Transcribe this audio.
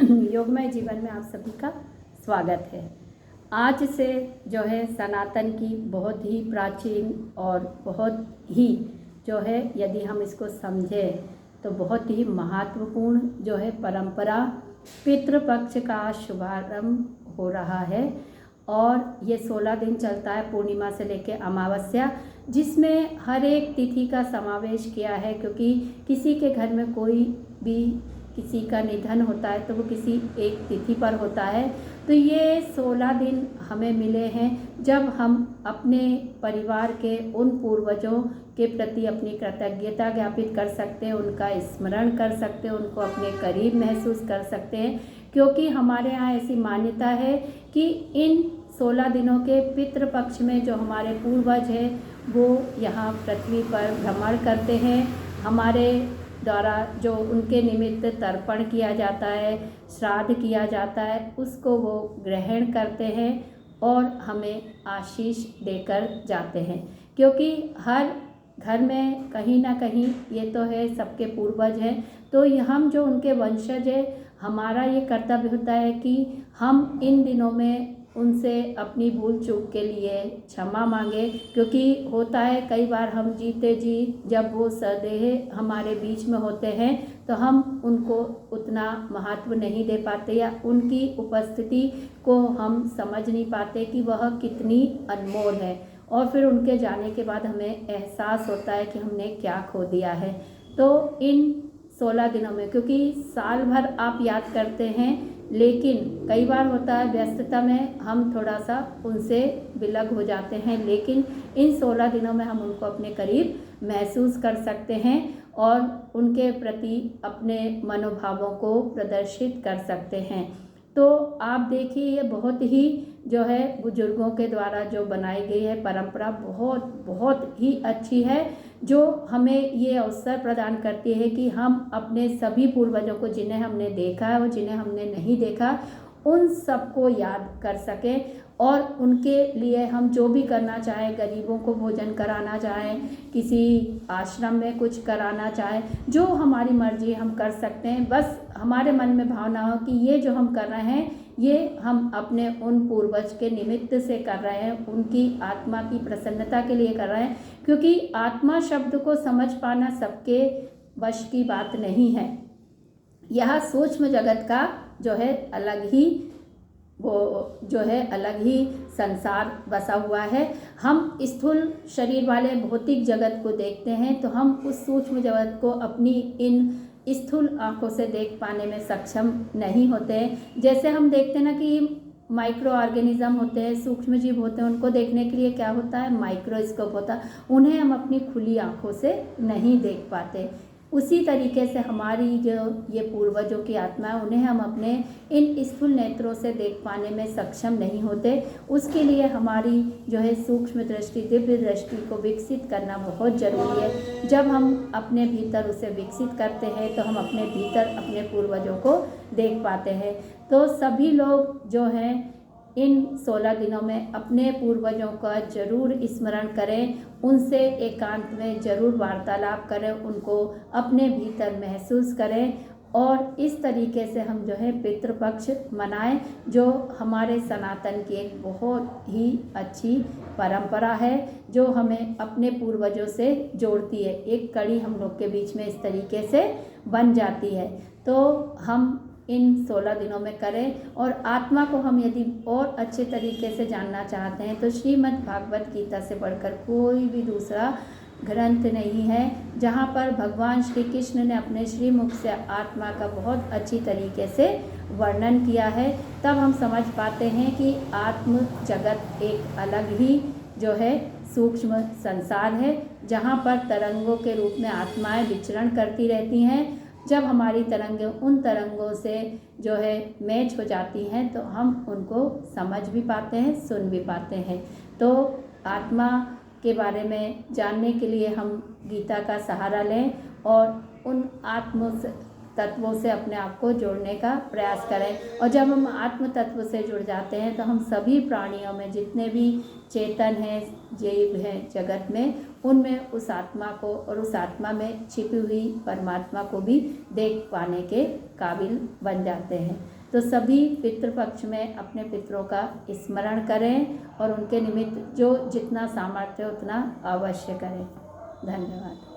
योगमय जीवन में आप सभी का स्वागत है। आज से जो है सनातन की बहुत ही प्राचीन और बहुत ही जो है यदि हम इसको समझें तो बहुत ही महत्वपूर्ण जो है परंपरा पितृपक्ष का शुभारंभ हो रहा है। और ये 16 दिन चलता है, पूर्णिमा से लेकर अमावस्या, जिसमें हर एक तिथि का समावेश किया है। क्योंकि किसी के घर में कोई भी किसी का निधन होता है तो वो किसी एक तिथि पर होता है। तो ये 16 दिन हमें मिले हैं जब हम अपने परिवार के उन पूर्वजों के प्रति अपनी कृतज्ञता ज्ञापित कर सकते हैं, उनका स्मरण कर सकते हैं, उनको अपने करीब महसूस कर सकते हैं। क्योंकि हमारे यहाँ ऐसी मान्यता है कि इन 16 दिनों के पितृपक्ष में जो हमारे पूर्वज हैं वो यहाँ पृथ्वी पर भ्रमण करते हैं। हमारे द्वारा जो उनके निमित्त तर्पण किया जाता है, श्राद्ध किया जाता है, उसको वो ग्रहण करते हैं और हमें आशीष देकर जाते हैं। क्योंकि हर घर में कहीं ना कहीं ये तो है सबके पूर्वज हैं, तो हम जो उनके वंशज हैं, हमारा ये कर्तव्य होता है कि हम इन दिनों में उनसे अपनी भूल चूक के लिए क्षमा मांगे। क्योंकि होता है कई बार हम जीते जी जब वो सदेह हमारे बीच में होते हैं तो हम उनको उतना महत्व नहीं दे पाते या उनकी उपस्थिति को हम समझ नहीं पाते कि वह कितनी अनमोल है। और फिर उनके जाने के बाद हमें एहसास होता है कि हमने क्या खो दिया है। तो इन 16 दिनों में, क्योंकि साल भर आप याद करते हैं, लेकिन कई बार होता है व्यस्तता में हम थोड़ा सा उनसे विलग हो जाते हैं, लेकिन इन 16 दिनों में हम उनको अपने करीब महसूस कर सकते हैं और उनके प्रति अपने मनोभावों को प्रदर्शित कर सकते हैं। तो आप देखिए ये बहुत ही जो है बुजुर्गों के द्वारा जो बनाई गई है परंपरा बहुत बहुत ही अच्छी है, जो हमें ये अवसर प्रदान करती है कि हम अपने सभी पूर्वजों को, जिन्हें हमने देखा है और जिन्हें हमने नहीं देखा, उन सबको याद कर सकें और उनके लिए हम जो भी करना चाहें, गरीबों को भोजन कराना चाहें, किसी आश्रम में कुछ कराना चाहें, जो हमारी मर्जी हम कर सकते हैं। बस हमारे मन में भावना हो कि ये जो हम कर रहे हैं ये हम अपने उन पूर्वज के निमित्त से कर रहे हैं, उनकी आत्मा की प्रसन्नता के लिए कर रहे हैं। क्योंकि आत्मा शब्द को समझ पाना सबके वश की बात नहीं है। यह सूक्ष्म जगत का जो है अलग ही अलग ही संसार बसा हुआ है। हम स्थूल शरीर वाले भौतिक जगत को देखते हैं तो हम उस सूक्ष्म जगत को अपनी इन स्थूल आंखों से देख पाने में सक्षम नहीं होते। जैसे हम देखते हैं ना कि माइक्रो ऑर्गेनिज्म होते हैं, सूक्ष्म जीव होते हैं, उनको देखने के लिए क्या होता है, माइक्रोस्कोप होता है, उन्हें हम अपनी खुली आंखों से नहीं देख पाते। उसी तरीके से हमारी जो ये पूर्वजों की आत्मा है, उन्हें हम अपने इन स्थूल नेत्रों से देख पाने में सक्षम नहीं होते। उसके लिए हमारी जो है सूक्ष्म दृष्टि, दिव्य दृष्टि को विकसित करना बहुत ज़रूरी है। जब हम अपने भीतर उसे विकसित करते हैं तो हम अपने भीतर अपने पूर्वजों को देख पाते हैं। तो सभी लोग जो हैं इन 16 दिनों में अपने पूर्वजों का जरूर स्मरण करें, उनसे एकांत में जरूर वार्तालाप करें, उनको अपने भीतर महसूस करें और इस तरीके से हम जो है पितृपक्ष मनाएं, जो हमारे सनातन की एक बहुत ही अच्छी परंपरा है, जो हमें अपने पूर्वजों से जोड़ती है। एक कड़ी हम लोग के बीच में इस तरीके से बन जाती है। तो हम इन 16 दिनों में करें। और आत्मा को हम यदि और अच्छे तरीके से जानना चाहते हैं तो श्रीमद् भागवत गीता से बढ़कर कोई भी दूसरा ग्रंथ नहीं है, जहाँ पर भगवान श्री कृष्ण ने अपने श्रीमुख से आत्मा का बहुत अच्छी तरीके से वर्णन किया है। तब हम समझ पाते हैं कि आत्म जगत एक अलग ही जो है सूक्ष्म संसार है, जहाँ पर तरंगों के रूप में आत्माएं विचरण करती रहती हैं। जब हमारी तरंगें उन तरंगों से जो है मैच हो जाती हैं तो हम उनको समझ भी पाते हैं, सुन भी पाते हैं। तो आत्मा के बारे में जानने के लिए हम गीता का सहारा लें और उन आत्म तत्वों से अपने आप को जोड़ने का प्रयास करें। और जब हम आत्म तत्व से जुड़ जाते हैं तो हम सभी प्राणियों में जितने भी चेतन हैं, जीव हैं जगत में, उनमें उस आत्मा को और उस आत्मा में छिपी हुई परमात्मा को भी देख पाने के काबिल बन जाते हैं। तो सभी पितृपक्ष में अपने पितरों का स्मरण करें और उनके निमित्त जो जितना सामर्थ्य उतना अवश्य करें। धन्यवाद।